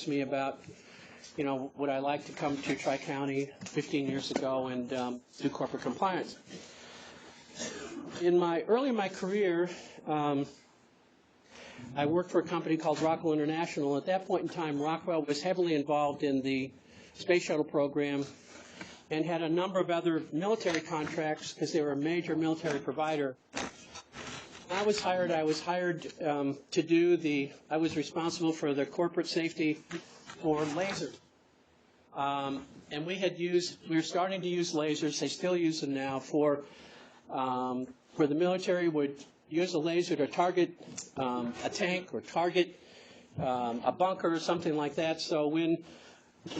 me about, would I like to come to Tri-County 15 years ago and do corporate compliance. Early in my career, I worked for a company called Rockwell International. At that point in time, Rockwell was heavily involved in the space shuttle program and had a number of other military contracts because they were a major military provider. I was hired to do I was responsible for the corporate safety for lasers. And we were starting to use lasers, they still use them now, for the military would use a laser to target a tank or target a bunker or something like that. So when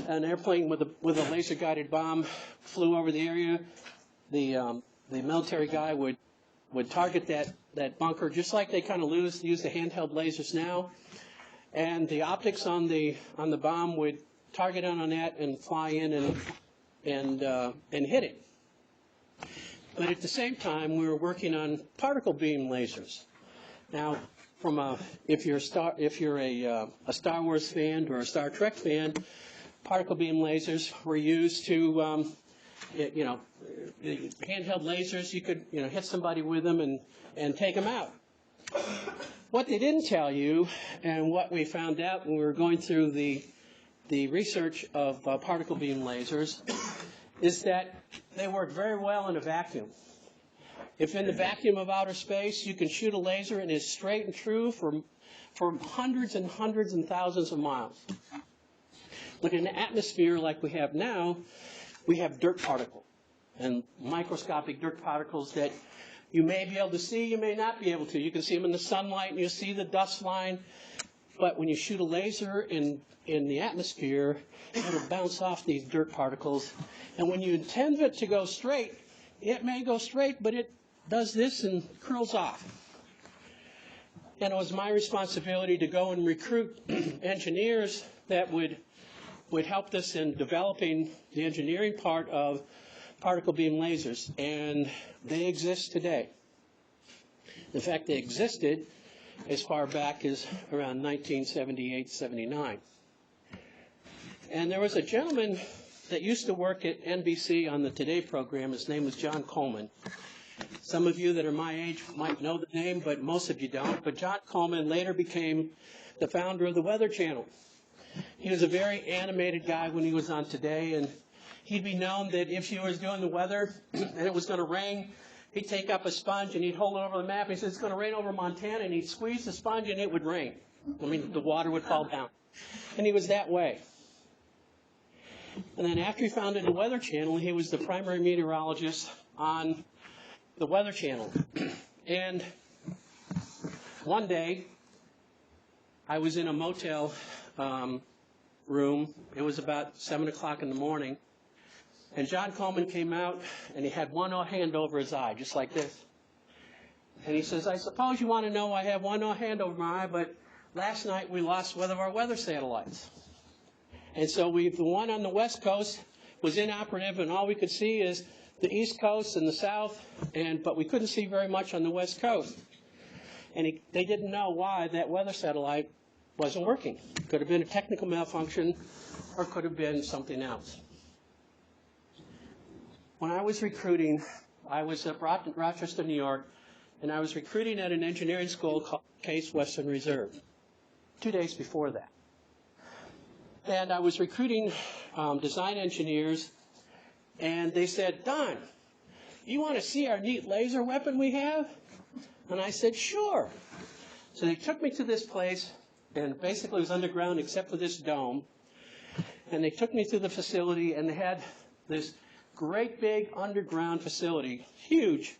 an airplane with a laser-guided bomb flew over the area, the military guy would target that bunker, just like they kind of use the handheld lasers now. And the optics on the bomb would target on that and fly in and hit it. But at the same time, we were working on particle beam lasers. Now, if you're a Star Wars fan or a Star Trek fan, particle beam lasers were used to, handheld lasers. You could, hit somebody with them and take them out. What they didn't tell you, and what we found out when we were going through the research of particle beam lasers, is that they work very well in a vacuum. If in the vacuum of outer space you can shoot a laser and it's straight and true for hundreds and hundreds and thousands of miles. But in the atmosphere like we have now, we have dirt particles and microscopic dirt particles that you may be able to see, you may not be able to. You can see them in the sunlight and you see the dust line. But when you shoot a laser in the atmosphere, it'll bounce off these dirt particles. And when you intend it to go straight, it may go straight, but it does this and curls off. And it was my responsibility to go and recruit engineers that would help us in developing the engineering part of particle beam lasers. And they exist today. In fact, they existed as far back as around 1978, 79. And there was a gentleman that used to work at NBC on the Today program. His name was John Coleman. Some of you that are my age might know the name, but most of you don't. But John Coleman later became the founder of the Weather Channel. He was a very animated guy when he was on Today, and he'd be known that if he was doing the weather and it was going to rain, he'd take up a sponge and he'd hold it over the map. He said, it's going to rain over Montana, and he'd squeeze the sponge and it would rain. I mean, the water would fall down. And he was that way. And then after he founded the Weather Channel, he was the primary meteorologist on the Weather Channel. And one day, I was in a motel room. It was about 7 o'clock in the morning. And John Coleman came out, and he had one hand over his eye, just like this. And he says, I suppose you want to know I have one hand over my eye, but last night we lost one of our weather satellites. And so the one on the west coast was inoperative, and all we could see is the east coast and the south, but we couldn't see very much on the west coast. And they didn't know why that weather satellite wasn't working. Could have been a technical malfunction, or could have been something else. When I was recruiting, I was at Rochester, New York, and I was recruiting at an engineering school called Case Western Reserve, 2 days before that. And I was recruiting design engineers, and they said, Don, you want to see our neat laser weapon we have? And I said, sure. So they took me to this place, and basically it was underground except for this dome. And they took me to the facility, and they had this great big underground facility, huge,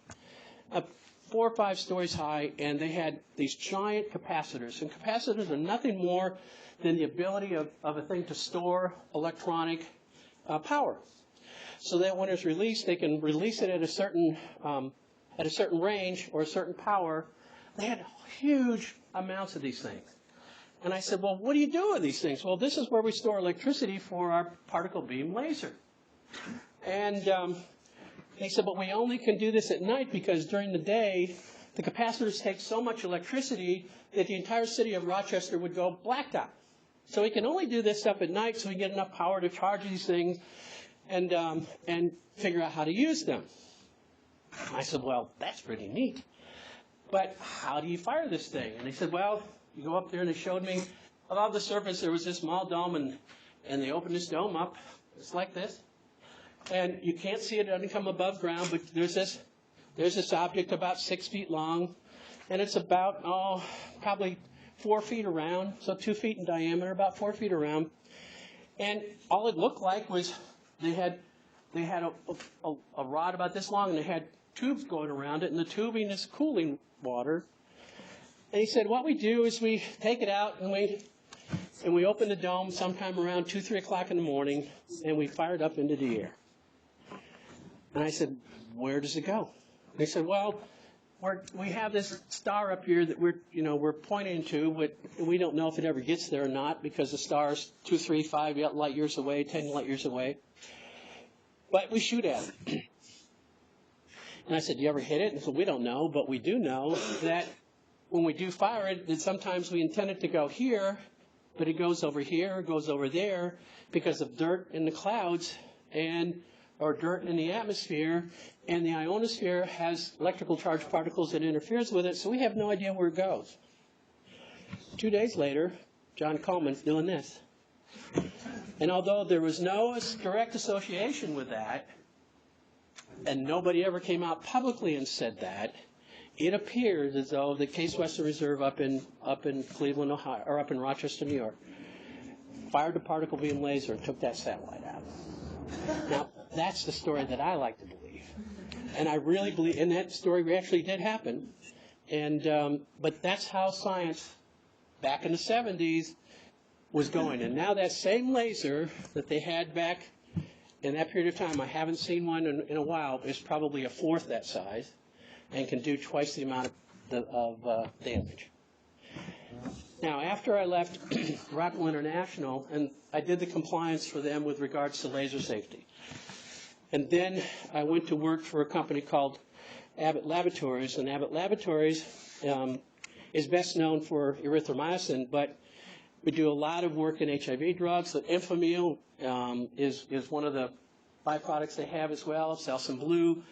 4 or 5 stories high, and they had these giant capacitors. And capacitors are nothing more than the ability of a thing to store electronic power. So that when it's released, they can release it at a certain range or a certain power. They had huge amounts of these things. And I said, well, what do you do with these things? Well, this is where we store electricity for our particle beam laser. And they said, but we only can do this at night because during the day, the capacitors take so much electricity that the entire city of Rochester would go blacked out. So he can only do this stuff at night so he can get enough power to charge these things and figure out how to use them. I said, well, that's pretty neat. But how do you fire this thing? And he said, well, you go up there, and they showed me above the surface there was this small dome, and they opened this dome up. It's like this. And you can't see it, it doesn't come above ground, but there's this object about 6 feet long, and it's about, probably 4 feet around, so 2 feet in diameter, about 4 feet around. And all it looked like was they had a rod about this long, and they had tubes going around it, and the tubing is cooling water. And he said, what we do is we take it out, and we open the dome sometime around 2, 3 o'clock in the morning, and we fire it up into the air. And I said, where does it go? And he said, well, we have this star up here that we're pointing to, but we don't know if it ever gets there or not, because the star's 2, 3, 5 light years away, 10 light years away. But we shoot at it. And I said, you ever hit it? And he said, we don't know, but we do know that when we do fire it, that sometimes we intend it to go here, but it goes over here, it goes over there, because of dirt in the clouds or dirt in the atmosphere, and the ionosphere has electrical charged particles that interferes with it, so we have no idea where it goes. 2 days later, John Coleman's doing this. And although there was no direct association with that, and nobody ever came out publicly and said that, it appears as though the Case Western Reserve up in Cleveland, Ohio, or up in Rochester, New York, fired a particle beam laser and took that satellite out. Now, that's the story that I like to believe. And I really believe, and that story actually did happen. And but that's how science, back in the 70s, was going. And now that same laser that they had back in that period of time, I haven't seen one in a while, is probably a fourth that size and can do twice the amount of damage. Now, after I left Rockwell International, and I did the compliance for them with regards to laser safety. And then I went to work for a company called Abbott Laboratories, and Abbott Laboratories is best known for erythromycin, but we do a lot of work in HIV drugs. So Enfamil is one of the byproducts they have as well, Selsun Blue.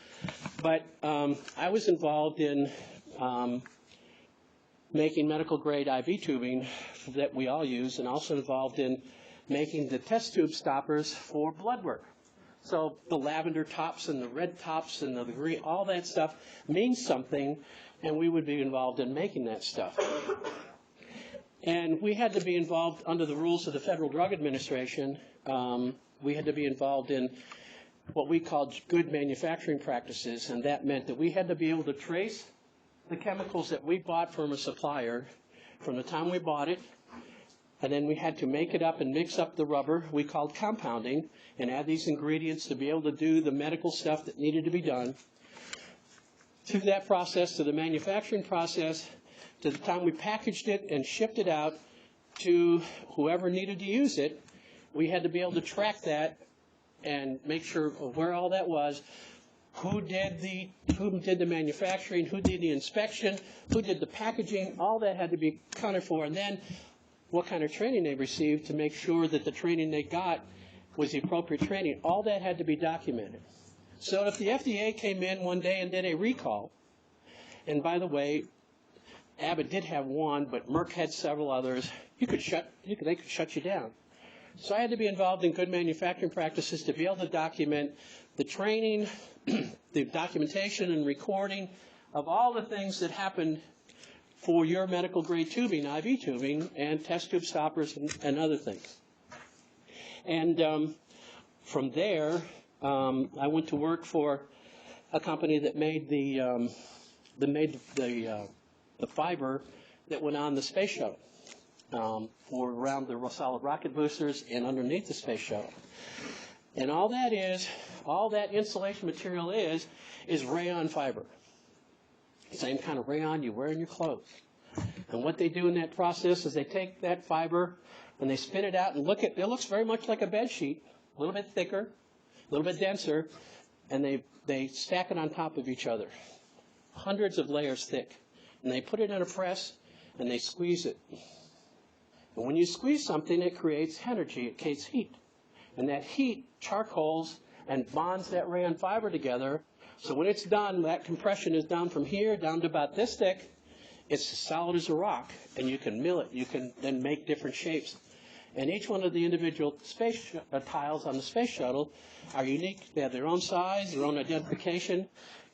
But I was involved in making medical-grade IV tubing that we all use, and also involved in making the test tube stoppers for blood work. So the lavender tops and the red tops and the green, all that stuff means something, and we would be involved in making that stuff. And we had to be involved under the rules of the Federal Drug Administration. We had to be involved in what we called good manufacturing practices, and that meant that we had to be able to trace the chemicals that we bought from a supplier from the time we bought it, and then we had to make it up and mix up the rubber, we called compounding, and add these ingredients to be able to do the medical stuff that needed to be done. Through that process, to the manufacturing process, to the time we packaged it and shipped it out to whoever needed to use it, we had to be able to track that and make sure of where all that was, who did the manufacturing, who did the inspection, who did the packaging, all that had to be accounted for, and then what kind of training they received to make sure that the training they got was the appropriate training. All that had to be documented. So if the FDA came in one day and did a recall, and by the way, Abbott did have one, but Merck had several others, they could shut you down. So I had to be involved in good manufacturing practices to be able to document the training, the documentation and recording of all the things that happened for your medical grade tubing, IV tubing, and test tube stoppers and other things. And from there, I went to work for a company that made the fiber that went on the space shuttle for around the solid rocket boosters and underneath the space shuttle. And all that insulation material is rayon fiber. Same kind of rayon you wear in your clothes. And what they do in that process is they take that fiber and they spin it out and it looks very much like a bed sheet, a little bit thicker, a little bit denser, and they stack it on top of each other, hundreds of layers thick. And they put it in a press and they squeeze it. And when you squeeze something, it creates energy, it creates heat. And that heat charcoals and bonds that rayon fiber together. So when it's done, that compression is down from here down to about this thick. It's as solid as a rock, and you can mill it. You can then make different shapes. And each one of the individual space tiles on the space shuttle are unique. They have their own size, their own identification.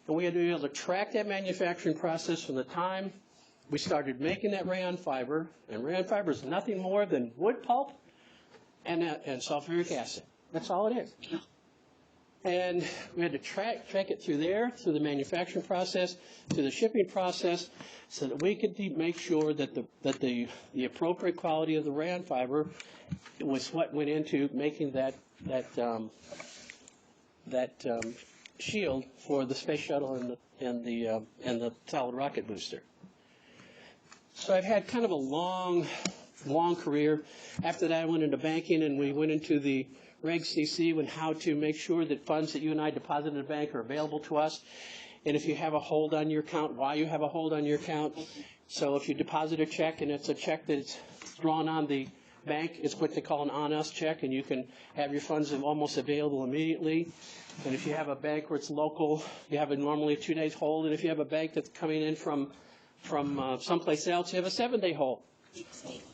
And we had to be able to track that manufacturing process from the time we started making that rayon fiber. And rayon fiber is nothing more than wood pulp and sulfuric acid. That's all it is. And we had to track it through there, through the manufacturing process, through the shipping process, so that we could make sure that the appropriate quality of the rayon fiber was what went into making that shield for the space shuttle and the solid rocket booster. So I've had kind of a long career. After that, I went into banking, and we went into the Reg CC and how to make sure that funds that you and I deposit in a bank are available to us. And if you have a hold on your account, why you have a hold on your account. So if you deposit a check and it's a check that's drawn on the bank, it's what they call an on-us check, and you can have your funds almost available immediately. And if you have a bank where it's local, you have normally a 2 days hold. And if you have a bank that's coming in from someplace else, you have a 7-day hold.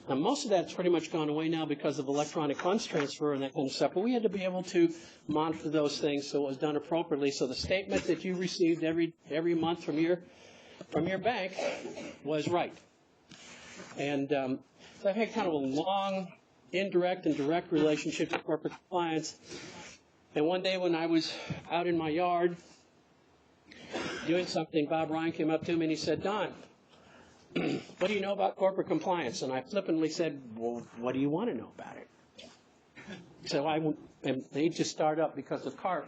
Now, most of that's pretty much gone away now because of electronic funds transfer and that kind of stuff. But we had to be able to monitor those things so it was done appropriately. So the statement that you received every month from your bank was right. And so I've had kind of a long indirect and direct relationship with corporate compliance. And one day when I was out in my yard doing something, Bob Ryan came up to me and he said, "Don, what do you know about corporate compliance?" And I flippantly said, "Well, what do you want to know about it?" So and they just started up because of CARP,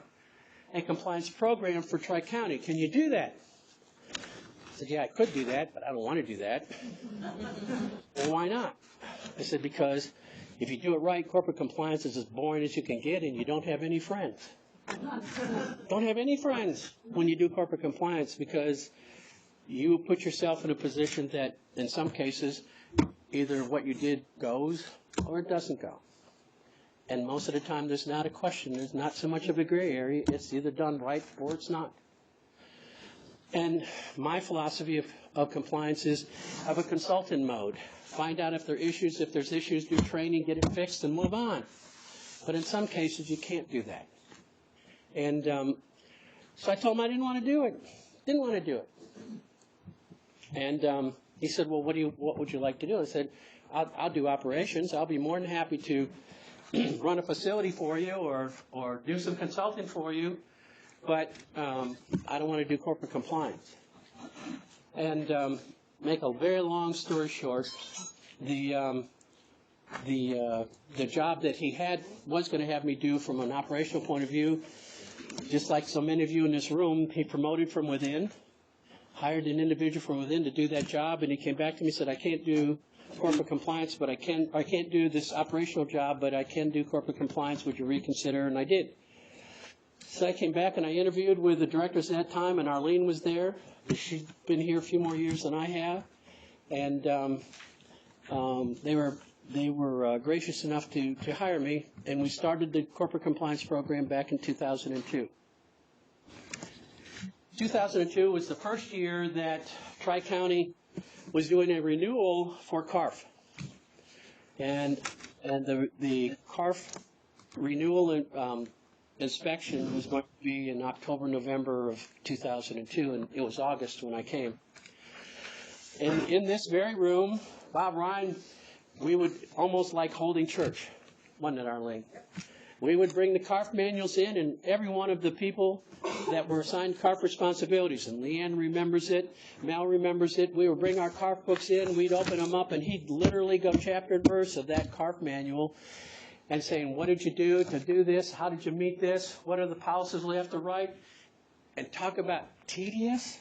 a compliance program for Tri-County. Can you do that? I said, "Yeah, I could do that, but I don't want to do that." "Well, why not?" I said, "Because if you do it right, corporate compliance is as boring as you can get, and you don't have any friends. Don't have any friends when you do corporate compliance, because you put yourself in a position that, in some cases, either what you did goes or it doesn't go. And most of the time, there's not a question. There's not so much of a gray area. It's either done right or it's not." And my philosophy of compliance is have a consultant mode. Find out if there are issues. If there's issues, do training, get it fixed, and move on. But in some cases, you can't do that. And so I told him I didn't want to do it. Didn't want to do it. And he said, "Well, what would you like to do?" I said, I'll do operations. I'll be more than happy to run a facility for you or do some consulting for you, but I don't want to do corporate compliance." And make a very long story short, the job that he was going to have me do from an operational point of view, just like so many of you in this room, he promoted from within. Hired an individual from within to do that job, and he came back to me and said, "I can't do corporate compliance, but I can't do this operational job, but I can do corporate compliance. Would you reconsider?" And I did. So I came back and I interviewed with the directors at that time, and Arlene was there. She's been here a few more years than I have, and they were gracious enough to hire me, and we started the corporate compliance program back in 2002. 2002 was the first year that Tri-County was doing a renewal for CARF. And the CARF renewal inspection was going to be in October, November of 2002, and it was August when I came. And in this very room, Bob Ryan, we would almost like holding church, wasn't it, Arlene? We would bring the CARF manuals in, and every one of the people that were assigned CARF responsibilities, and Leanne remembers it, Mel remembers it, we would bring our CARF books in, we'd open them up, and he'd literally go chapter and verse of that CARF manual and saying, "What did you do to do this? How did you meet this? What are the policies we have to write?" And talk about tedious.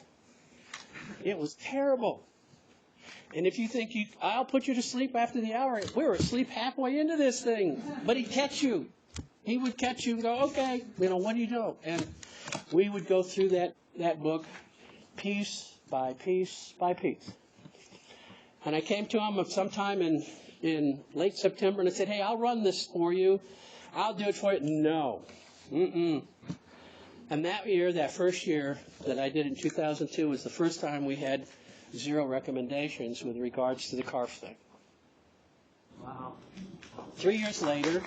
It was terrible. And if you think I'll put you to sleep after the hour, we were asleep halfway into this thing. But he'd catch you. He would catch you and go, "Okay, what do you know?" And we would go through that book piece by piece by piece. And I came to him sometime in in late September, and I said, hey, I'll run this for you. I'll do it for you. No. Mm-mm. And that year, that first year that I did in 2002, was the first time we had 0 recommendations with regards to the CARF thing. Wow. 3 years later,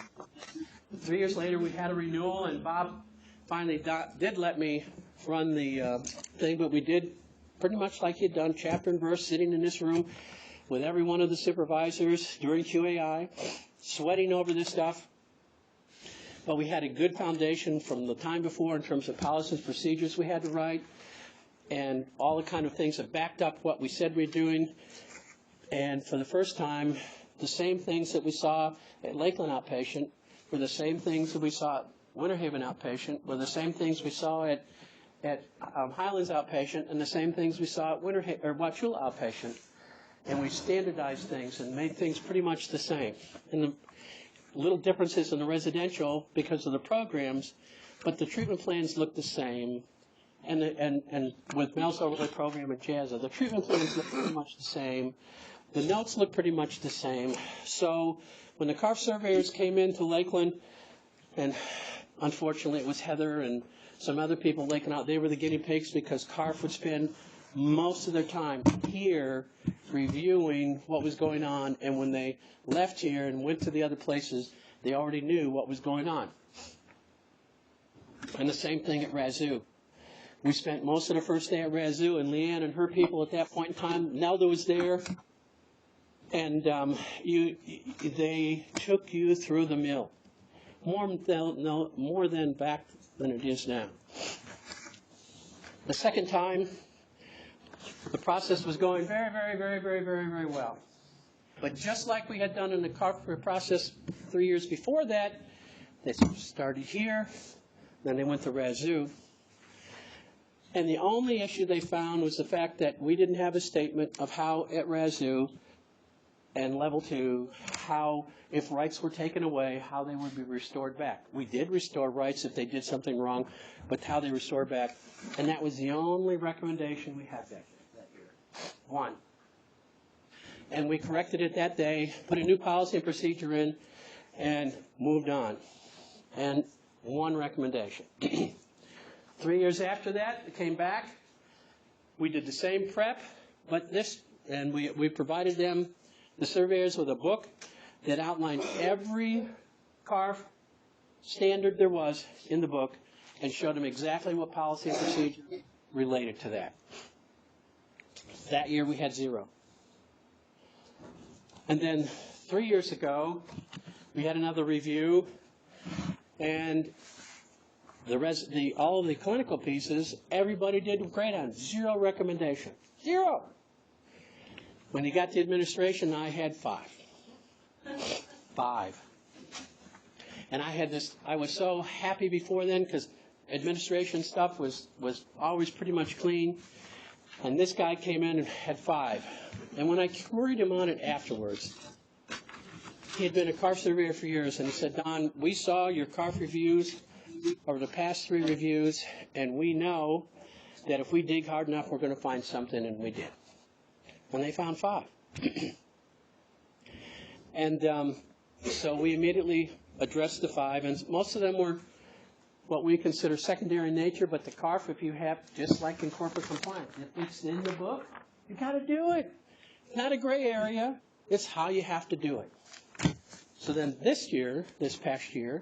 we had a renewal, and Bob finally did let me run the thing, but we did pretty much like he'd done, chapter and verse, sitting in this room with every one of the supervisors during QAI, sweating over this stuff. But we had a good foundation from the time before in terms of policies, procedures we had to write, and all the kind of things that backed up what we said we were doing. And for the first time, the same things that we saw at Lakeland Outpatient were the same things that we saw at Winter Haven Outpatient, were the same things we saw at Highlands Outpatient, and the same things we saw at Wauchula Outpatient. And we standardized things and made things pretty much the same. And the little differences in the residential because of the programs, but the treatment plans look the same. And with Mel's overlay program and JASA, the treatment plans look pretty much the same. The notes look pretty much the same. So when the CARF surveyors came into Lakeland, and unfortunately it was Heather and some other people Lakeland out, they were the guinea pigs because CARF would spend most of their time here reviewing what was going on, and when they left here and went to the other places, they already knew what was going on. And the same thing at Razoo. We spent most of the first day at Razoo, and Leanne and her people at that point in time, Nelda was there, and they took you through the mill. More than back than it is now. The second time, the process was going very, very, very, very, very, very well. But just like we had done in the CARF process 3 years before that, they started here, then they went to Razoo. And the only issue they found was the fact that we didn't have a statement of how at Razoo and level 2, how if rights were taken away, how they would be restored back. We did restore rights if they did something wrong, but how they restored back. And that was the only recommendation we had that year. One. And we corrected it that day, put a new policy and procedure in, and moved on. And one recommendation. 3 years after that, it came back. We did the same prep, but we provided them, the surveyors, with a book that outlined every CARF standard there was in the book and showed them exactly what policy and procedure related to that. That year we had 0. And then 3 years ago, we had another review, and all of the clinical pieces, everybody did great on. 0 recommendation. 0. When he got to administration, I had 5. 5. And I was so happy before then because administration stuff was always pretty much clean. And this guy came in and had 5. And when I queried him on it afterwards, he had been a CARF surveyor for years, and he said, Don, we saw your CARF reviews over the past 3 reviews, and we know that if we dig hard enough, we're going to find something, and we did. And they found 5. And so we immediately addressed the 5, and most of them were what we consider secondary in nature, but the CARF, if you have, just like in corporate compliance, if it's in the book, you got to do it. It's not a gray area. It's how you have to do it. So then this past year,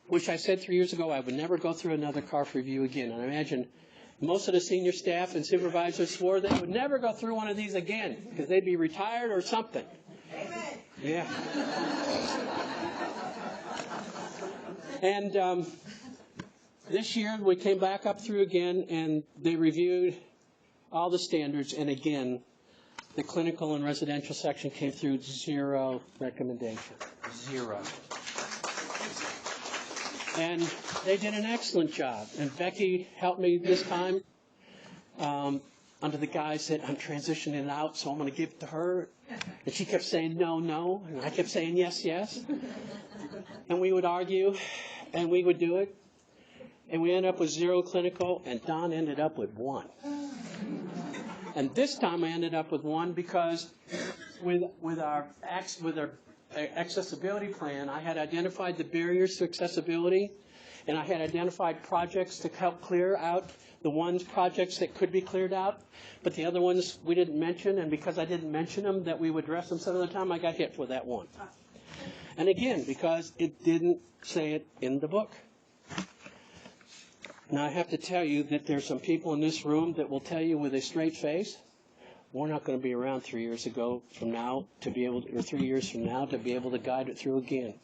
which I said 3 years ago I would never go through another CARF review again. And I imagine most of the senior staff and supervisors swore they would never go through one of these again because they'd be retired or something. Amen. Yeah. And this year we came back up through again, and they reviewed all the standards, and again, the clinical and residential section came through 0 recommendation. 0. And they did an excellent job. And Becky helped me this time under the guise that I'm transitioning out, so I'm going to give it to her. And she kept saying no, no, and I kept saying yes, yes. And we would argue, and we would do it. And we ended up with 0 clinical, and Don ended up with 1. And this time I ended up with 1 because with our accessibility plan, I had identified the barriers to accessibility, and I had identified projects to help clear out the projects that could be cleared out, but the other ones we didn't mention, and because I didn't mention them, that we would address them some of the time, I got hit for that one. And again, because it didn't say it in the book. Now, I have to tell you that there's some people in this room that will tell you with a straight face, we're not going to be around 3 years from now to be able to, or 3 years from now to be able to guide it through again.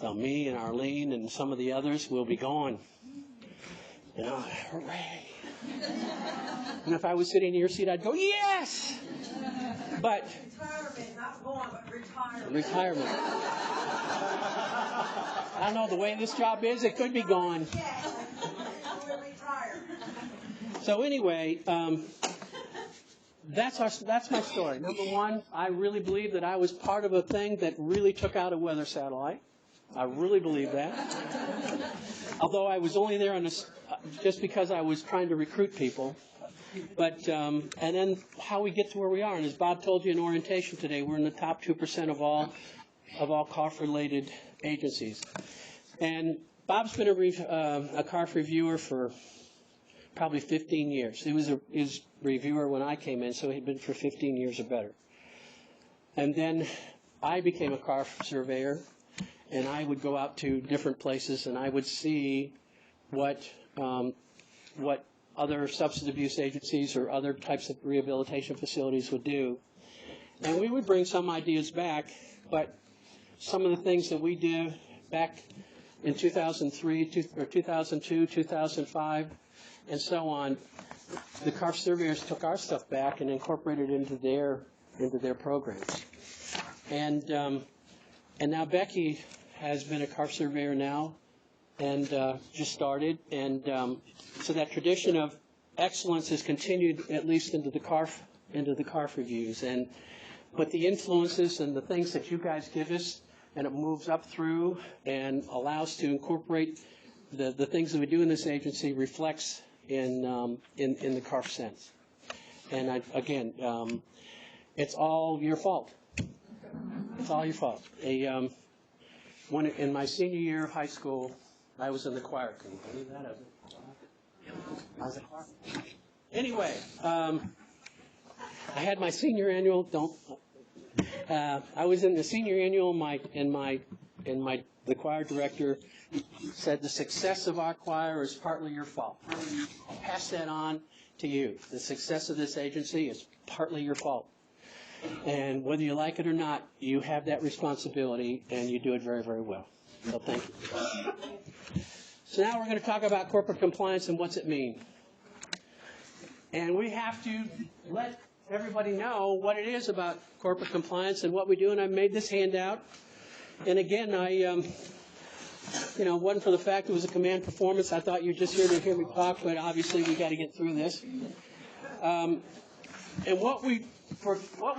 So me and Arlene and some of the others will be gone. And hooray. And if I was sitting in your seat, I'd go, yes! But retirement, not gone, but retirement. Retirement. I don't know, the way this job is, it could be gone. So anyway, that's my story. Number one, I really believe that I was part of a thing that really took out a weather satellite. I really believe that. Although I was only there just because I was trying to recruit people. But and then how we get to where we are, and as Bob told you in orientation today, we're in the top 2% of all CARF-related agencies. And Bob's been a CARF reviewer for probably 15 years. He was his reviewer when I came in, so he'd been for 15 years or better. And then I became a CARF surveyor, and I would go out to different places, and I would see what other substance abuse agencies or other types of rehabilitation facilities would do. And we would bring some ideas back, but some of the things that we did back in 2003 or 2002, 2005, and so on, the CARF surveyors took our stuff back and incorporated it into their programs. And now Becky has been a CARF surveyor now, and just started, and so that tradition of excellence has continued at least into the CARF reviews. But the influences and the things that you guys give us, and it moves up through and allows to incorporate the things that we do in this agency reflects in the CARF sense. And again, it's all your fault. It's all your fault. In my senior year of high school, I was in the choir. Can you believe that? I was in choir. Anyway, I had my senior annual. I was in the senior annual. The choir director said the success of our choir is partly your fault. I'll pass that on to you. The success of this agency is partly your fault. And whether you like it or not, you have that responsibility, and you do it very, very well. So thank you. So now we're going to talk about corporate compliance and what's it mean. And we have to let everybody know what it is about corporate compliance and what we do. And I made this handout. And again, wasn't for the fact it was a command performance. I thought you were just here to hear me talk, but obviously we got to get through this. And what we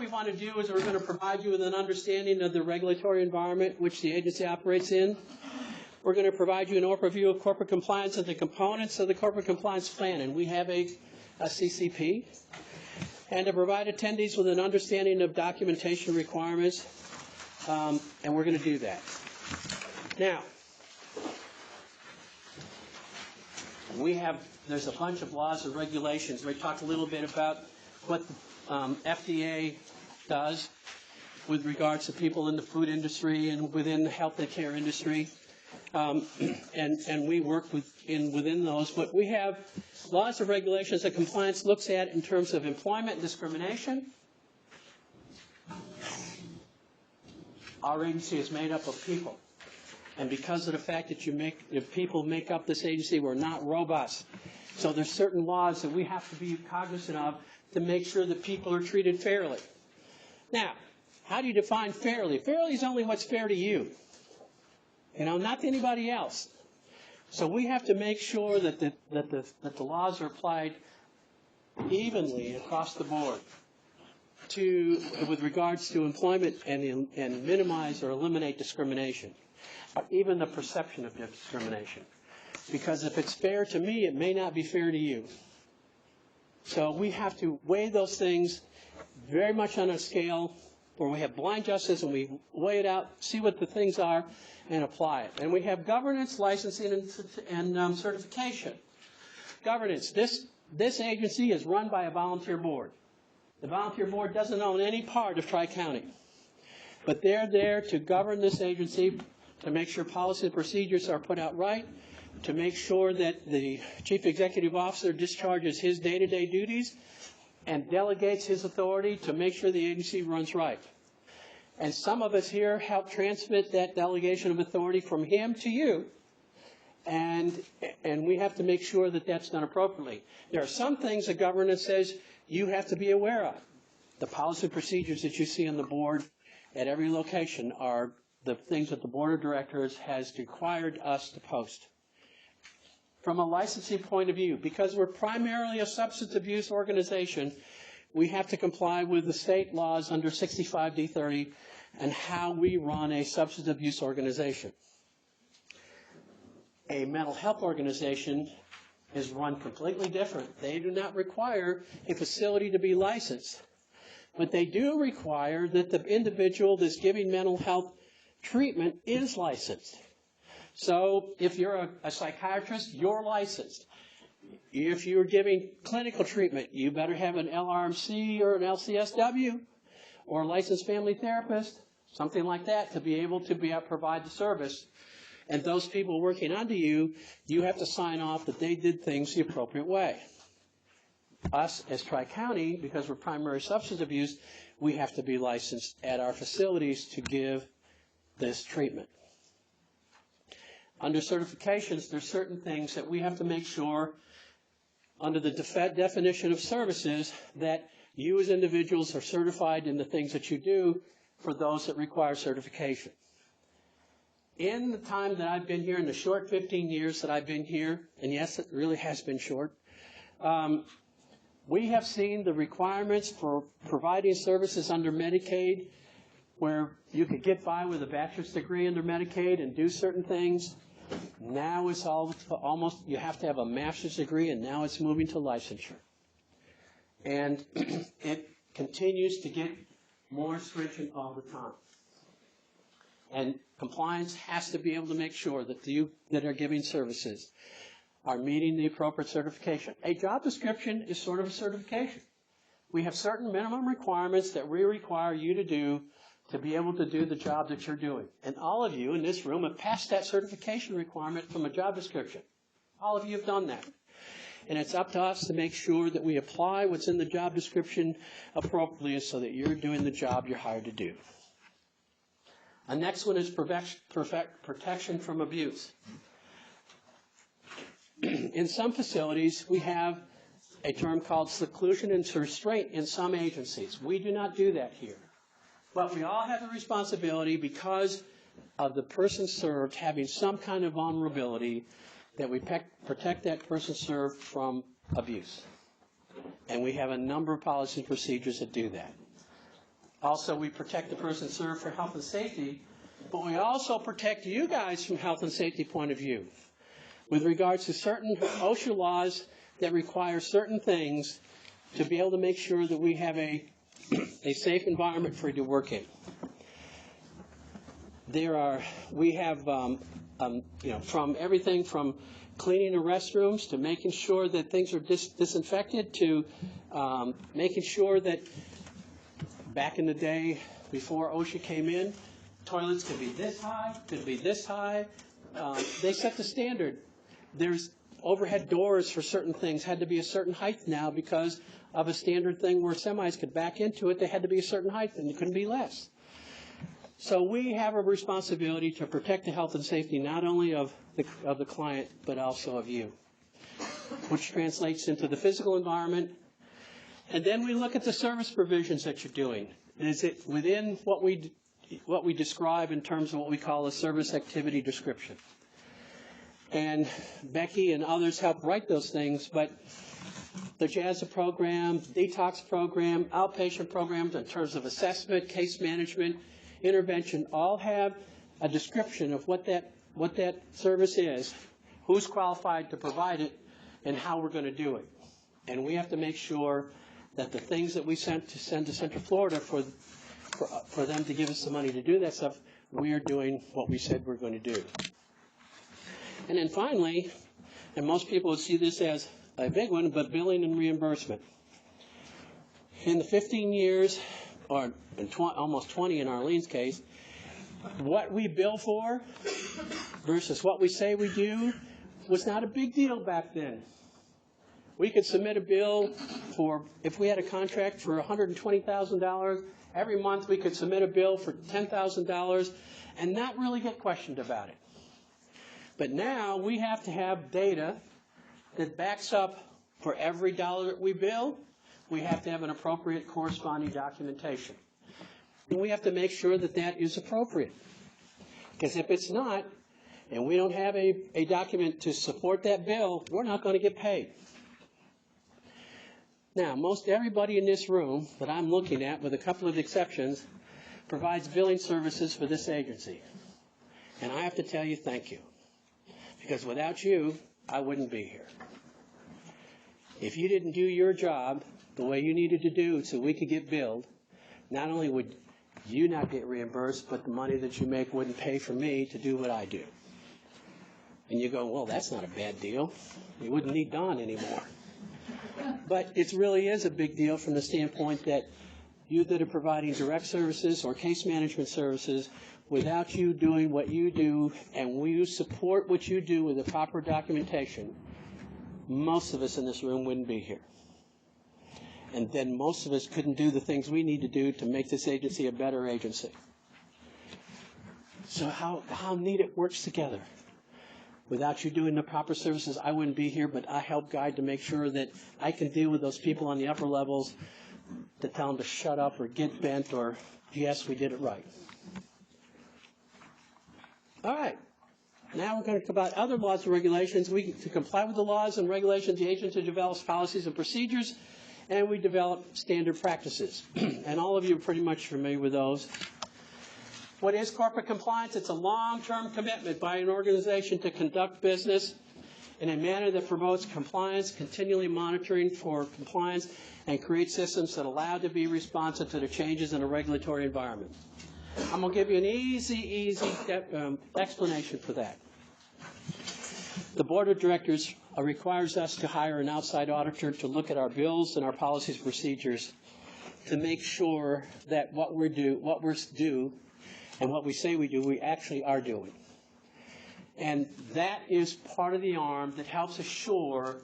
want to do is we're going to provide you with an understanding of the regulatory environment which the agency operates in. We're going to provide you an overview of corporate compliance and the components of the corporate compliance plan. And we have a CCP. And to provide attendees with an understanding of documentation requirements. And we're going to do that. Now, there's a bunch of laws and regulations. We talked a little bit about what the FDA does with regards to people in the food industry and within the health and care industry. And we work within those. But we have laws and regulations that compliance looks at in terms of employment and discrimination. Our agency is made up of people. And because of the fact that if people make up this agency, we're not robots. So there's certain laws that we have to be cognizant of to make sure that people are treated fairly. Now, how do you define fairly? Fairly is only what's fair to you. Not to anybody else. So we have to make sure that the laws are applied evenly across the board with regards to employment and minimize or eliminate discrimination, or even the perception of discrimination. Because if it's fair to me, it may not be fair to you. So we have to weigh those things very much on a scale where we have blind justice and we weigh it out, see what the things are, and apply it. And we have governance, licensing, and certification. Governance. This agency is run by a volunteer board. The volunteer board doesn't own any part of Tri-County. But they're there to govern this agency, to make sure policy and procedures are put out right, to make sure that the chief executive officer discharges his day-to-day duties and delegates his authority to make sure the agency runs right. And some of us here help transmit that delegation of authority from him to you, and we have to make sure that that's done appropriately. There are some things that governance says you have to be aware of. The policy and procedures that you see on the board at every location are the things that the board of directors has required us to post. From a licensing point of view, because we're primarily a substance abuse organization, we have to comply with the state laws under 65D30 and how we run a substance abuse organization. A mental health organization is run completely different. They do not require a facility to be licensed, but they do require that the individual that's giving mental health treatment is licensed. So if you're a psychiatrist, you're licensed. If you're giving clinical treatment, you better have an LRMC or an LCSW or a licensed family therapist, something like that, to be able to provide the service. And those people working under you, you have to sign off that they did things the appropriate way. Us, as Tri-County, because we're primary substance abuse, we have to be licensed at our facilities to give this treatment. Under certifications, there's certain things that we have to make sure, under the definition of services, that you as individuals are certified in the things that you do for those that require certification. In the time that I've been here, in the short 15 years that I've been here, and yes, it really has been short, we have seen the requirements for providing services under Medicaid, where you could get by with a bachelor's degree under Medicaid and do certain things. Now it's almost, you have to have a master's degree, and now it's moving to licensure. And it continues to get more stringent all the time. And compliance has to be able to make sure that you that are giving services are meeting the appropriate certification. A job description is sort of a certification. We have certain minimum requirements that we require you to do to be able to do the job that you're doing. And all of you in this room have passed that certification requirement from a job description. All of you have done that. And it's up to us to make sure that we apply what's in the job description appropriately so that you're doing the job you're hired to do. The next one is protection from abuse. In some facilities, we have a term called seclusion and restraint in some agencies. We do not do that here. But we all have a responsibility, because of the person served having some kind of vulnerability, that we protect that person served from abuse. And we have a number of policy and procedures that do that. Also, we protect the person served for health and safety, but we also protect you guys from health and safety point of view with regards to certain OSHA laws that require certain things to be able to make sure that we have a safe environment for you to work in. We have, from everything from cleaning the restrooms to making sure that things are disinfected to making sure that back in the day before OSHA came in, toilets could be this high, could be this high. They set the standard. There's overhead doors for certain things had to be a certain height now because of a standard thing where semis could back into it. They had to be a certain height and it couldn't be less. So we have a responsibility to protect the health and safety not only of the client but also of you, which translates into the physical environment. And then we look at the service provisions that you're doing. Is it within what we describe in terms of what we call a service activity description? And Becky and others help write those things, but the JASA program, detox program, outpatient programs in terms of assessment, case management, intervention, all have a description of what that service is, who's qualified to provide it, and how we're going to do it. And we have to make sure that the things that we send to Central Florida for for them to give us the money to do that stuff, we are doing what we said we're going to do. And then finally, and most people would see this as a big one, but billing and reimbursement. In the 15 years, or almost 20 in Arlene's case, what we bill for versus what we say we do was not a big deal back then. We could submit a bill for, if we had a contract for $120,000, every month we could submit a bill for $10,000 and not really get questioned about it. But now we have to have data that backs up for every dollar that we bill, we have to have an appropriate corresponding documentation. And we have to make sure that that is appropriate. Because if it's not, and we don't have a document to support that bill, we're not going to get paid. Now, most everybody in this room that I'm looking at, with a couple of exceptions, provides billing services for this agency. And I have to tell you thank you. Because without you, I wouldn't be here. If you didn't do your job the way you needed to do so we could get billed, not only would you not get reimbursed, but the money that you make wouldn't pay for me to do what I do. And you go, well, that's not a bad deal. You wouldn't need Don anymore. But it really is a big deal from the standpoint that you that are providing direct services or case management services, without you doing what you do and we support what you do with the proper documentation, most of us in this room wouldn't be here. And then most of us couldn't do the things we need to do to make this agency a better agency. So how neat it works together. Without you doing the proper services, I wouldn't be here, but I help guide to make sure that I can deal with those people on the upper levels to tell them to shut up or get bent or, yes, we did it right. All right. Now we're going to talk about other laws and regulations. To comply with the laws and regulations, the agency develops policies and procedures, and we develop standard practices. And all of you are pretty much familiar with those. What is corporate compliance? It's a long-term commitment by an organization to conduct business in a manner that promotes compliance, continually monitoring for compliance, and create systems that allow to be responsive to the changes in a regulatory environment. I'm going to give you an easy explanation for that. The Board of Directors requires us to hire an outside auditor to look at our bills and our policies and procedures to make sure that what we do and what we say we do, we actually are doing. And that is part of the arm that helps assure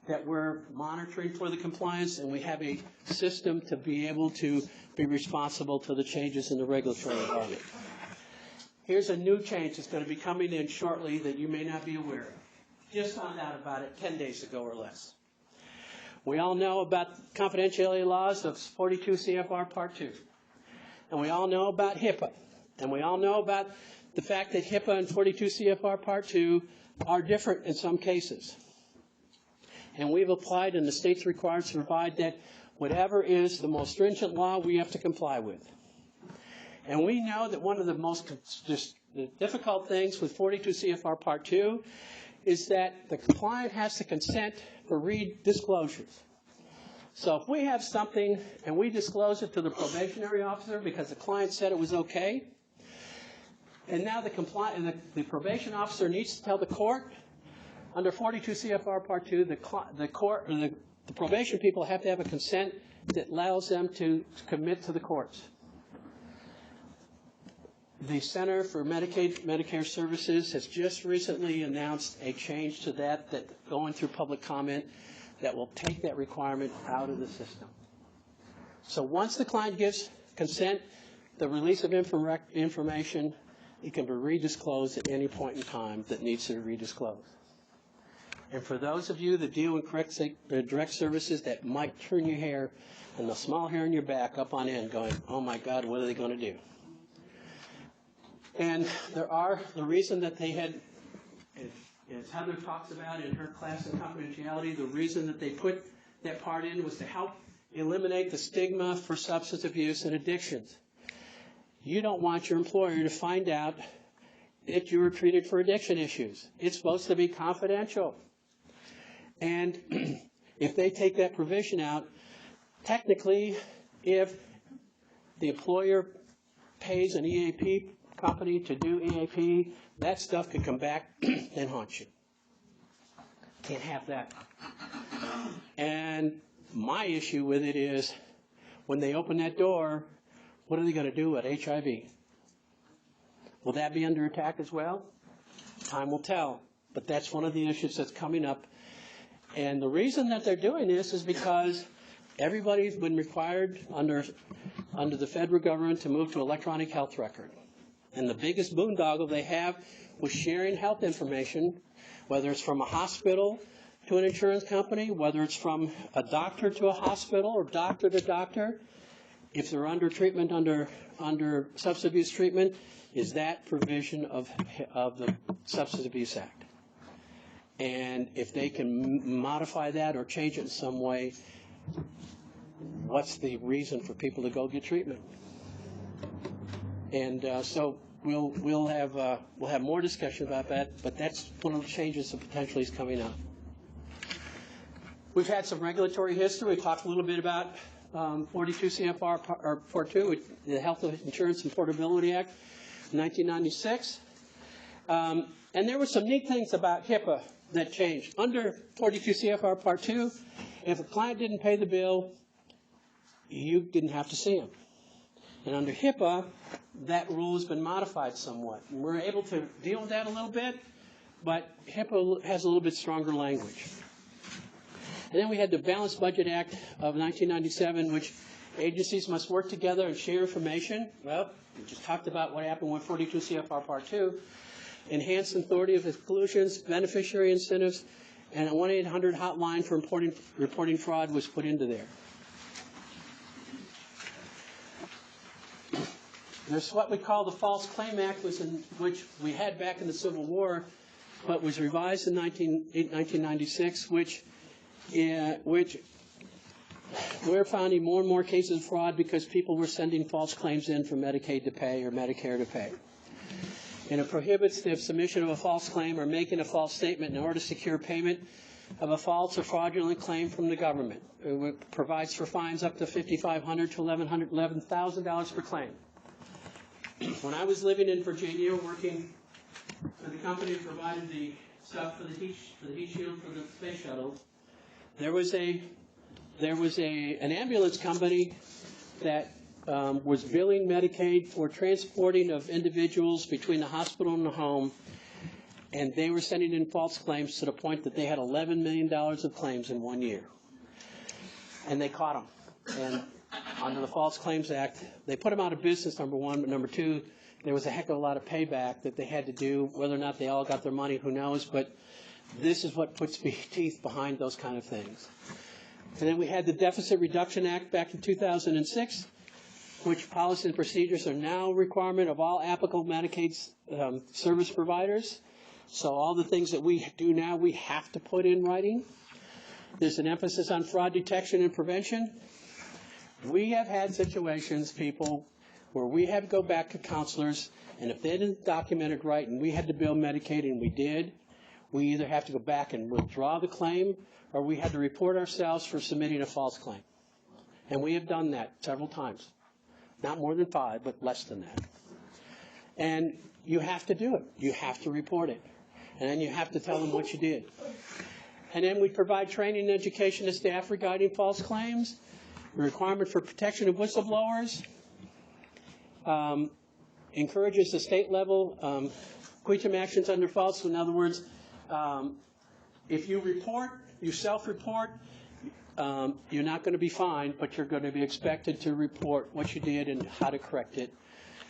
that we're monitoring for the compliance and we have a system to be able to be responsible to the changes in the regulatory environment. Here's a new change that's going to be coming in shortly that you may not be aware of. Just found out about it 10 days ago or less. We all know about confidentiality laws of 42 CFR Part 2. And we all know about HIPAA. And we all know about the fact that HIPAA and 42 CFR Part 2 are different in some cases. And we've applied, and the state's required to provide that whatever is the most stringent law, we have to comply with. And we know that one of the most difficult things with 42 CFR Part 2 is that the client has to consent for disclosures. So if we have something and we disclose it to the probationary officer because the client said it was okay, and now the probation officer needs to tell the court, under 42 CFR Part 2, the probation people have to have a consent that allows them to commit to the courts. The Center for Medicare Services has just recently announced a change to that going through public comment that will take that requirement out of the system. So once the client gives consent, the release of information, it can be redisclosed at any point in time that needs to be redisclosed. And for those of you that deal in direct services, that might turn your hair and the small hair on your back up on end going, oh my God, what are they going to do? And the reason that they had, as Heather talks about in her class in confidentiality, the reason that they put that part in was to help eliminate the stigma for substance abuse and addictions. You don't want your employer to find out that you were treated for addiction issues. It's supposed to be confidential. And if they take that provision out, technically, if the employer pays an EAP company to do EAP, that stuff could come back and haunt you. Can't have that. And my issue with it is, when they open that door, what are they going to do with HIV? Will that be under attack as well? Time will tell. But that's one of the issues that's coming up. And the reason that they're doing this is because everybody's been required under the federal government to move to electronic health record. And the biggest boondoggle they have was sharing health information, whether it's from a hospital to an insurance company, whether it's from a doctor to a hospital or doctor to doctor. If they're under treatment, under substance abuse treatment, is that provision of the Substance Abuse Act. And if they can modify that or change it in some way, what's the reason for people to go get treatment? And so we'll have more discussion about that, but that's one of the changes that potentially is coming up. We've had some regulatory history. We talked a little bit about 42 CFR Part 2, the Health Insurance and Portability Act, 1996. And there were some neat things about HIPAA that changed. Under 42 CFR Part 2, if a client didn't pay the bill, you didn't have to see him. And under HIPAA, that rule has been modified somewhat. And we're able to deal with that a little bit, but HIPAA has a little bit stronger language. And then we had the Balanced Budget Act of 1997, which agencies must work together and share information. Well, we just talked about what happened with 42 CFR Part 2. Enhanced authority of exclusions, beneficiary incentives, and a 1-800 hotline for reporting fraud was put into there. There's what we call the False Claim Act, which we had back in the Civil War, but was revised in 1996, which we're finding more and more cases of fraud because people were sending false claims in for Medicaid to pay or Medicare to pay. And it prohibits the submission of a false claim or making a false statement in order to secure payment of a false or fraudulent claim from the government. It provides for fines up to $5,500 to $11,000 per claim. When I was living in Virginia, working for the company that provided the stuff for the heat shield for the space shuttle, there was an ambulance company that was billing Medicaid for transporting of individuals between the hospital and the home, and they were sending in false claims to the point that they had $11 million of claims in 1 year. And they caught them. And under the False Claims Act, they put them out of business, number one, but number two, there was a heck of a lot of payback that they had to do. Whether or not they all got their money, who knows, but this is what puts teeth behind those kind of things. And then we had the Deficit Reduction Act back in 2006, which policies and procedures are now a requirement of all applicable Medicaid service providers. So all the things that we do now, we have to put in writing. There's an emphasis on fraud detection and prevention. We have had situations, people, where we had to go back to counselors, and if they didn't document it right and we had to bill Medicaid, and we did, we either have to go back and withdraw the claim, or we had to report ourselves for submitting a false claim. And we have done that several times. Not more than 5, but less than that. And you have to do it. You have to report it. And then you have to tell them what you did. And then we provide training and education to staff regarding false claims, the requirement for protection of whistleblowers, encourages the state level quitum actions under false. In other words, if you report, you self-report, you're not going to be fined, but you're going to be expected to report what you did and how to correct it.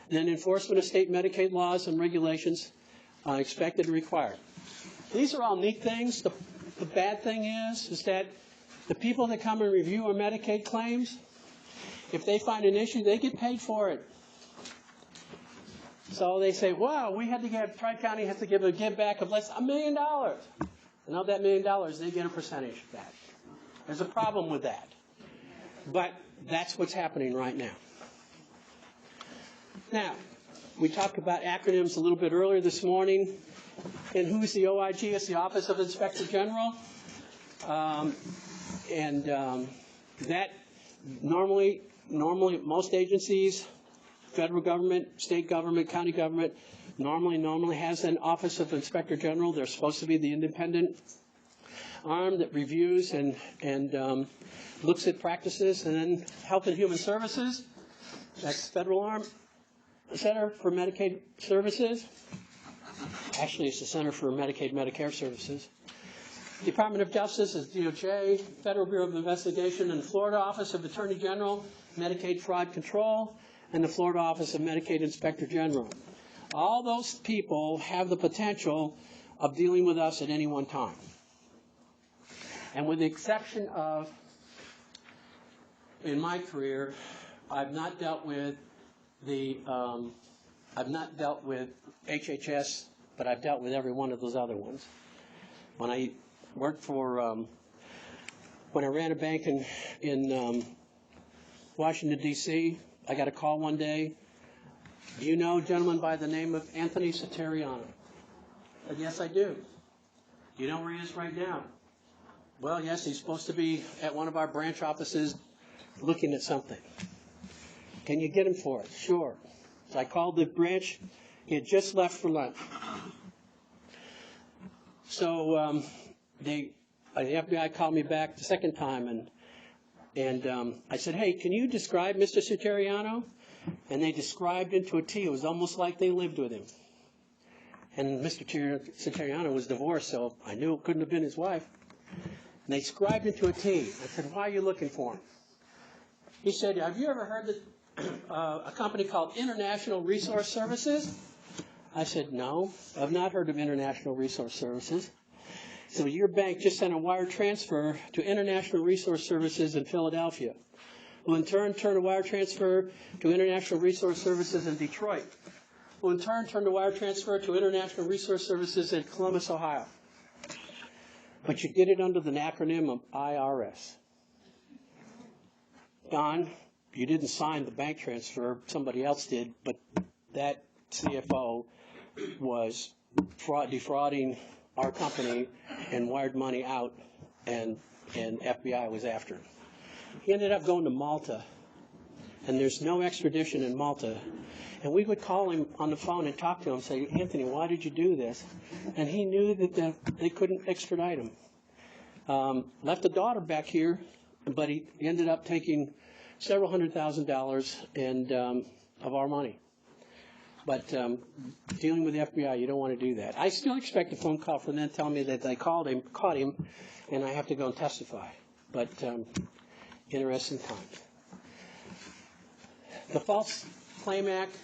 And then enforcement of state Medicaid laws and regulations expected and required. These are all neat things. The bad thing is that the people that come and review our Medicaid claims, if they find an issue, they get paid for it. So they say, wow, Tri-County has to give a give back of $1 million. And of that $1 million, they get a percentage of that. There's a problem with that. But that's what's happening right now. Now, we talked about acronyms a little bit earlier this morning. And who's the OIG? It's the Office of Inspector General. That normally most agencies federal government, state government, county government normally has an Office of Inspector General. They're supposed to be the independent arm that reviews and looks at practices. And then Health and Human Services, that's federal arm. Center for Medicaid Services. Actually, it's the Center for Medicaid Medicare Services. Department of Justice is DOJ, Federal Bureau of Investigation, and the Florida Office of Attorney General, Medicaid Fraud Control, and the Florida Office of Medicaid Inspector General. All those people have the potential of dealing with us at any one time. And with the exception of, in my career, I've not dealt with HHS, but I've dealt with every one of those other ones. When I worked for, when I ran a bank in Washington, D.C., I got a call one day. Do you know a gentleman by the name of Anthony Satariano? I said, yes, I do. Do you know where he is right now? Well, yes, he's supposed to be at one of our branch offices looking at something. Can you get him for us? Sure. So I called the branch. He had just left for lunch. So the FBI called me back the second time, and I said, hey, can you describe Mr. Satariano? And they described him to a T. It was almost like they lived with him. And Mr. Satariano was divorced, so I knew it couldn't have been his wife. And they described him to a T. I said, why are you looking for him? He said, have you ever heard of a company called International Resource Services? I said, no, I've not heard of International Resource Services. So your bank just sent a wire transfer to International Resource Services in Philadelphia, who in turn turned a wire transfer to International Resource Services in Detroit, who in turn turned a wire transfer to International Resource Services in Columbus, Ohio. But you did it under the acronym of IRS. Don, you didn't sign the bank transfer, somebody else did, but that CFO was defrauding our company and wired money out, and FBI was after him. He ended up going to Malta, and there's no extradition in Malta. And we would call him on the phone and talk to him and say, Anthony, why did you do this? And he knew that they couldn't extradite him. Left a daughter back here, but he ended up taking several $100,000 and of our money. But dealing with the FBI, you don't want to do that. I still expect a phone call from them telling me that they caught him, and I have to go and testify. But interesting times. The False Claim Act,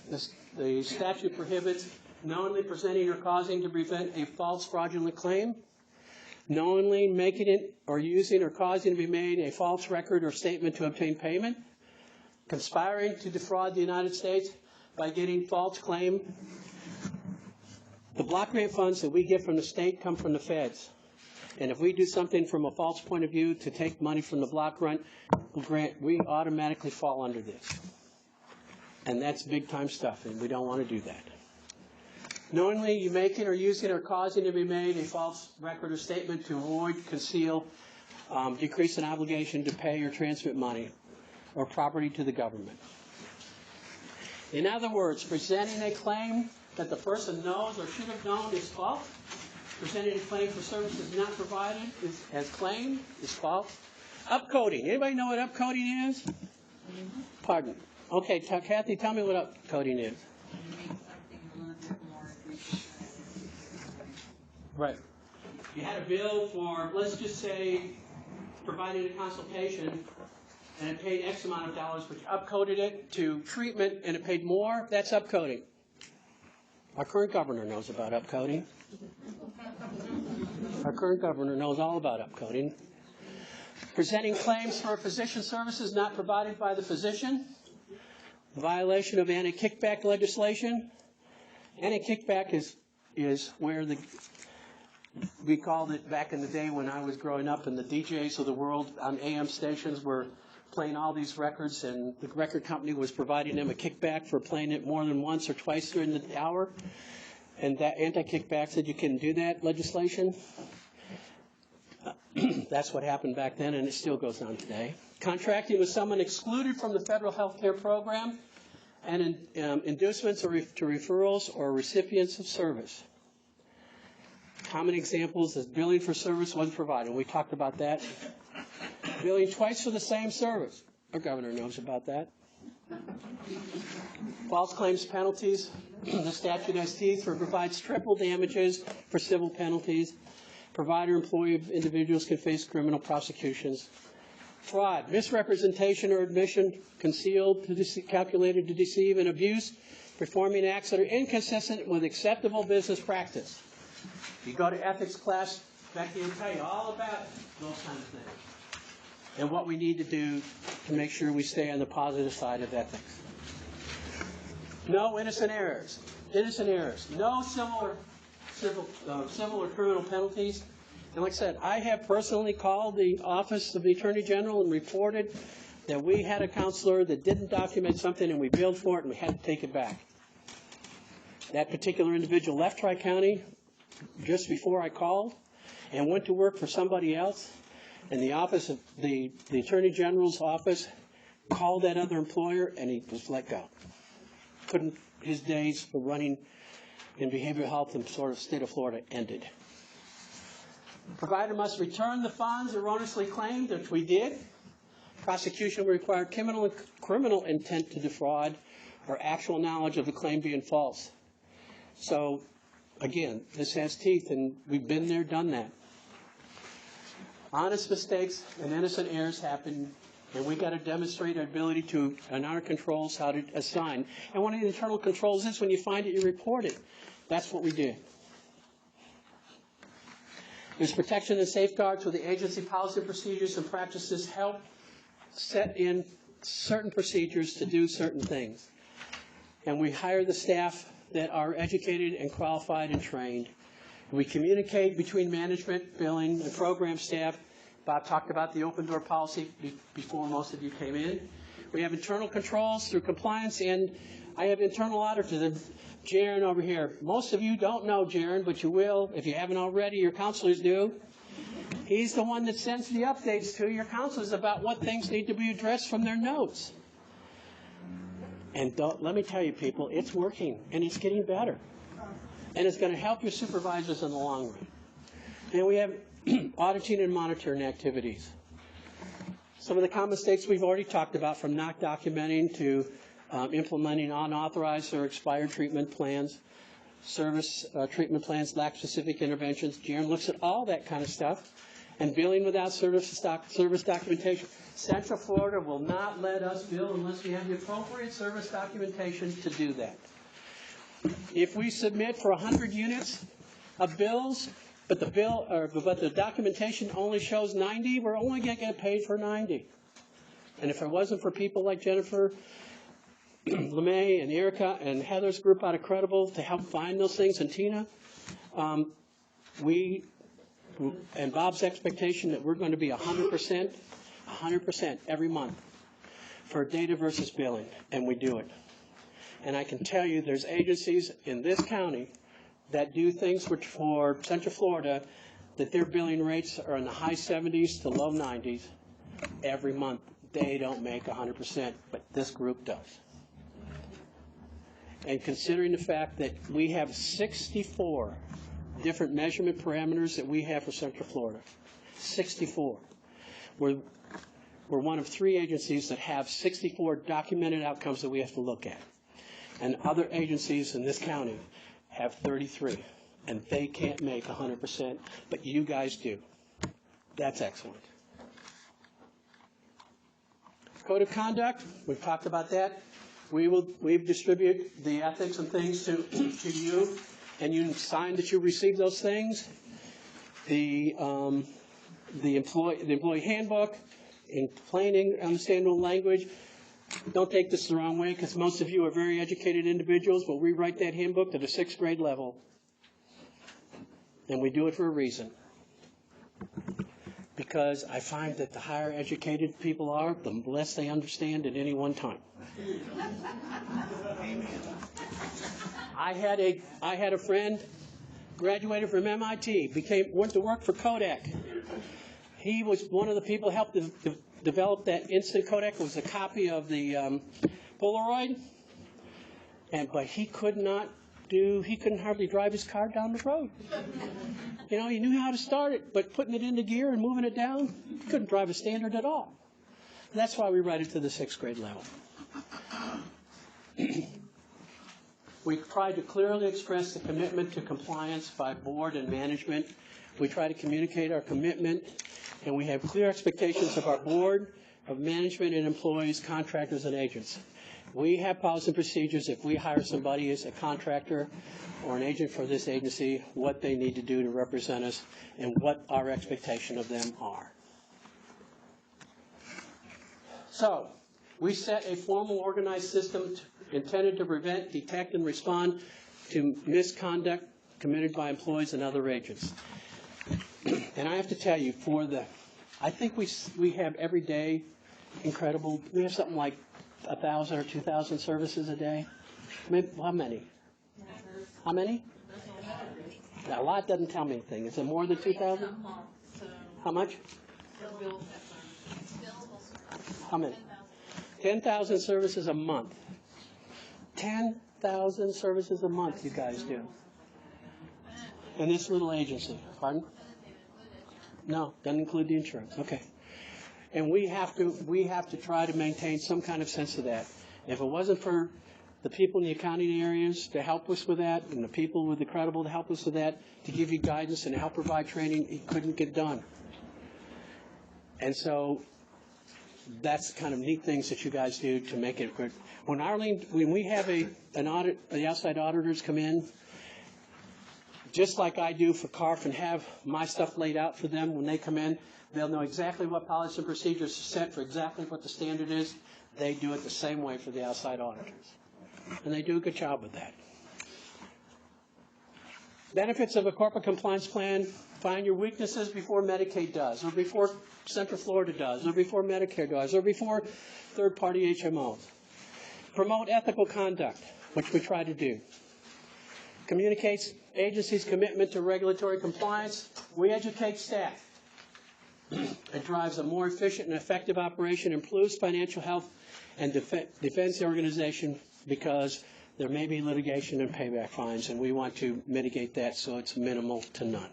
the statute prohibits knowingly presenting or causing to prevent a false fraudulent claim, knowingly making it or using or causing to be made a false record or statement to obtain payment, conspiring to defraud the United States by getting false claim. The block grant funds that we get from the state come from the feds. And if we do something from a false point of view to take money from the block grant, we automatically fall under this. And that's big time stuff, and we don't want to do that. Knowingly you making or using or causing to be made a false record or statement to avoid, conceal, decrease an obligation to pay or transmit money or property to the government. In other words, presenting a claim that the person knows or should have known is false. Presenting a claim for services not provided as claimed is false. Upcoding. Anybody know what upcoding is? Mm-hmm. Pardon. Okay, Kathy, tell me what upcoding is. Right. You had a bill for, let's just say, providing a consultation, and it paid X amount of dollars, but you upcoded it to treatment, and it paid more. That's upcoding. Our current governor knows about upcoding. Our current governor knows all about upcoding. Presenting claims for physician services not provided by the physician. Violation of anti-kickback legislation. Anti-kickback is where we called it back in the day when I was growing up, and the DJs of the world on AM stations were playing all these records, and the record company was providing them a kickback for playing it more than once or twice during the hour. And that anti-kickback said you couldn't do that legislation. That's what happened back then, and it still goes on today. Contracting with someone excluded from the federal health care program. and inducements to referrals or recipients of service. Common examples is billing for service once provided. We talked about that. Billing twice for the same service. Our governor knows about that. False claims penalties. The statute has teeth or provides triple damages for civil penalties. Provider, employee of individuals can face criminal prosecutions. Fraud, misrepresentation or admission, concealed, calculated to deceive, and abuse, performing acts that are inconsistent with acceptable business practice. You go to ethics class, Becky will tell you all about those kinds of things and what we need to do to make sure we stay on the positive side of ethics. No innocent errors. Innocent errors. No civil or criminal penalties. And like I said, I have personally called the Office of the Attorney General and reported that we had a counselor that didn't document something and we billed for it and we had to take it back. That particular individual left Tri-County just before I called and went to work for somebody else. And the office of the Attorney General's office called that other employer and he was let go. His days for running in behavioral health in sort of state of Florida ended. Provider must return the funds erroneously claimed, which we did. Prosecution will require criminal intent to defraud or actual knowledge of the claim being false. So, again, this has teeth, and we've been there, done that. Honest mistakes and innocent errors happen, and we got to demonstrate our ability to, and our controls, how to assign. And one of the internal controls is when you find it, you report it. That's what we did. There's protection and safeguards where the agency policy procedures and practices help set in certain procedures to do certain things. And we hire the staff that are educated and qualified and trained. We communicate between management, billing, and program staff. Bob talked about the open door policy before most of you came in. We have internal controls through compliance, and I have internal auditors. Jaron over here. Most of you don't know Jaron, but you will. If you haven't already, your counselors do. He's the one that sends the updates to your counselors about what things need to be addressed from their notes. And let me tell you, people, it's working, and it's getting better. And it's going to help your supervisors in the long run. And we have auditing and monitoring activities. Some of the common mistakes we've already talked about, from not documenting to implementing unauthorized or expired treatment plans, service treatment plans lack specific interventions. Jaron looks at all that kind of stuff. And billing without service documentation. Central Florida will not let us bill unless we have the appropriate service documentation to do that. If we submit for 100 units of bills, but the documentation only shows 90, we're only going to get paid for 90. And if it wasn't for people like Jennifer LeMay and Erica and Heather's group out of Credible to help find those things, and Tina, and Bob's expectation that we're going to be 100% every month for data versus billing, and we do it. And I can tell you there's agencies in this county that do things for Central Florida that their billing rates are in the high 70s to low 90s every month. They don't make 100%, but this group does. And considering the fact that we have 64 different measurement parameters that we have for Central Florida, 64. We're one of 3 agencies that have 64 documented outcomes that we have to look at. And other agencies in this county have 33, and they can't make 100%, but you guys do. That's excellent. Code of conduct, we've talked about that. We distribute the ethics and things to you, and you sign that you receive those things. The employee handbook in plain, understandable language. Don't take this the wrong way, because most of you are very educated individuals, but we write that handbook to the 6th grade level. And we do it for a reason. Because I find that the higher educated people are, the less they understand at any one time. I had a friend, graduated from MIT, went to work for Kodak. He was one of the people who helped develop that instant Kodak. It was a copy of the Polaroid. But he couldn't hardly drive his car down the road. You know, he knew how to start it, but putting it into gear and moving it down, he couldn't drive a standard at all. And that's why we write it to the 6th grade level. We try to clearly express the commitment to compliance by board and management. We try to communicate our commitment, and we have clear expectations of our board, of management and employees, contractors, and agents. We have policies and procedures if we hire somebody as a contractor or an agent for this agency, what they need to do to represent us and what our expectation of them are. So, we set a formal organized system intended to prevent, detect, and respond to misconduct committed by employees and other agents. And I have to tell you, I think we have every day incredible, we have something like 1,000 or 2,000 services a day. Maybe, how many? How many? Now, a lot doesn't tell me anything. Is it more than 2,000? How much? How many? 10,000 services a month. 10,000 services a month you guys do. In this little agency. Pardon? No, doesn't include the insurance. Okay. And we have to try to maintain some kind of sense of that. If it wasn't for the people in the accounting areas to help us with that, and the people with the credible to help us with that, to give you guidance and help provide training, it couldn't get done. And so that's the kind of neat things that you guys do to make it good. When we have an audit, the outside auditors come in, just like I do for CARF and have my stuff laid out for them when they come in, they'll know exactly what policies and procedures are set for exactly what the standard is. They do it the same way for the outside auditors. And they do a good job with that. Benefits of a corporate compliance plan: find your weaknesses before Medicaid does, or before Central Florida does, or before Medicare does, or before third-party HMOs. Promote ethical conduct, which we try to do. Communicates agency's commitment to regulatory compliance. We educate staff. It drives a more efficient and effective operation, improves financial health, and defends the organization because there may be litigation and payback fines, and we want to mitigate that so it's minimal to none.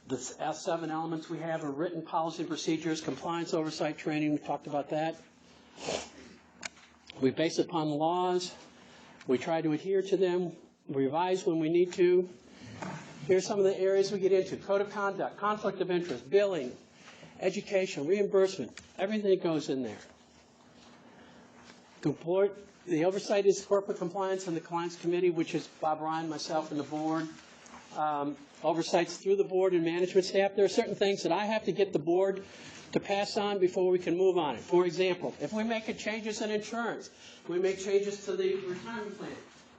The 7 elements we have are written policy and procedures, compliance, oversight, training. We talked about that. We base it upon the laws. We try to adhere to them. We revise when we need to. Here's some of the areas we get into: code of conduct, conflict of interest, billing, education, reimbursement, everything that goes in there. The oversight is corporate compliance and the compliance committee, which is Bob Ryan, myself, and the board. Oversights through the board and management staff. There are certain things that I have to get the board to pass on before we can move on it. For example, if we make changes in insurance, if we make changes to the retirement plan,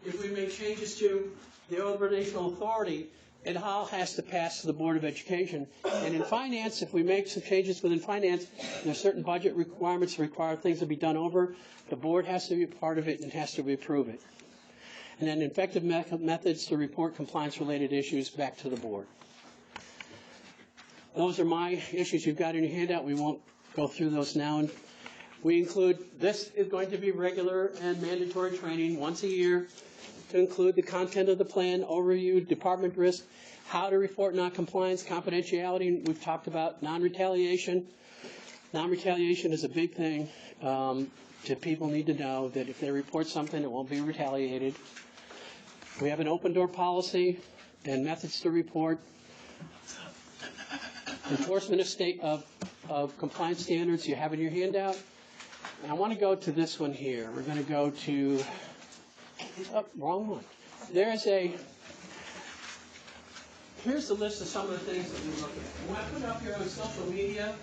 if we make changes to the organizational authority, it all has to pass to the Board of Education. And in finance, if we make some changes within finance, there are certain budget requirements that require things to be done over. The board has to be part of it and has to approve it. And then effective methods to report compliance-related issues back to the board. Those are my issues you've got in your handout. We won't go through those now. And we include, this is going to be regular and mandatory training once a year to include the content of the plan, overview, department risk, how to report noncompliance, confidentiality. We've talked about non-retaliation. Non-retaliation is a big thing that people need to know, that if they report something, it won't be retaliated. We have an open door policy and methods to report. Enforcement of compliance standards you have in your handout. And I want to go to this one here. We're going to go to, wrong one. Here's the list of some of the things that we look at. When I put it up here on social media,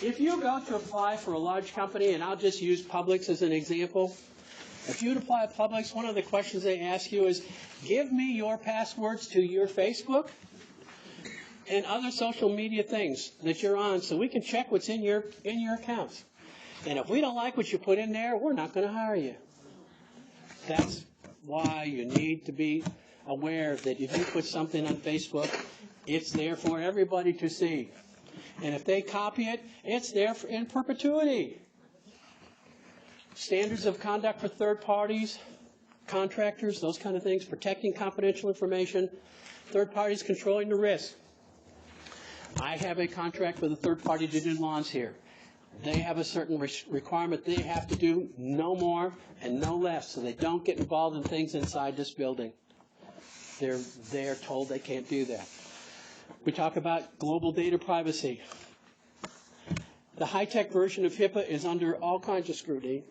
if you go to apply for a large company, and I'll just use Publix as an example, if you'd apply at Publix, one of the questions they ask you is, give me your passwords to your Facebook and other social media things that you're on so we can check what's in your accounts. And if we don't like what you put in there, we're not going to hire you. That's why you need to be aware that if you put something on Facebook, it's there for everybody to see. And if they copy it, it's there in perpetuity. standards of conduct for third parties, contractors, those kind of things, protecting confidential information, third parties controlling the risk. I have a contract with a third party to do lawns here. They have a certain requirement they have to do, no more and no less, so they don't get involved in things inside this building. They're told they can't do that. We talk about global data privacy. The high-tech version of HIPAA is under all kinds of scrutiny.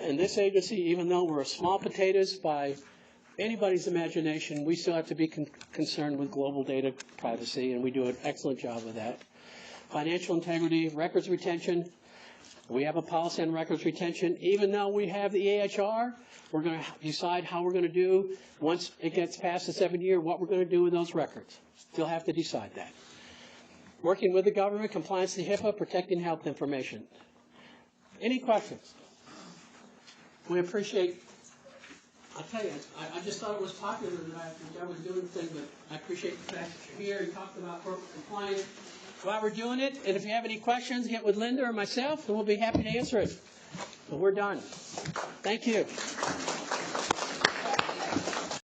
And this agency, even though we're small potatoes by anybody's imagination, we still have to be concerned with global data privacy, and we do an excellent job with that. Financial integrity, records retention. We have a policy on records retention. Even though we have the AHR, we're going to decide how we're going to do, once it gets past the 7th year, what we're going to do with those records. Still have to decide that. Working with the government, compliance to HIPAA, protecting health information. Any questions? We appreciate, I'll tell you, I just thought it was popular that I was doing the thing, but I appreciate the fact that you're here and talked about corporate compliance while we're doing it. And if you have any questions, get with Linda or myself, and we'll be happy to answer it. But we're done. Thank you.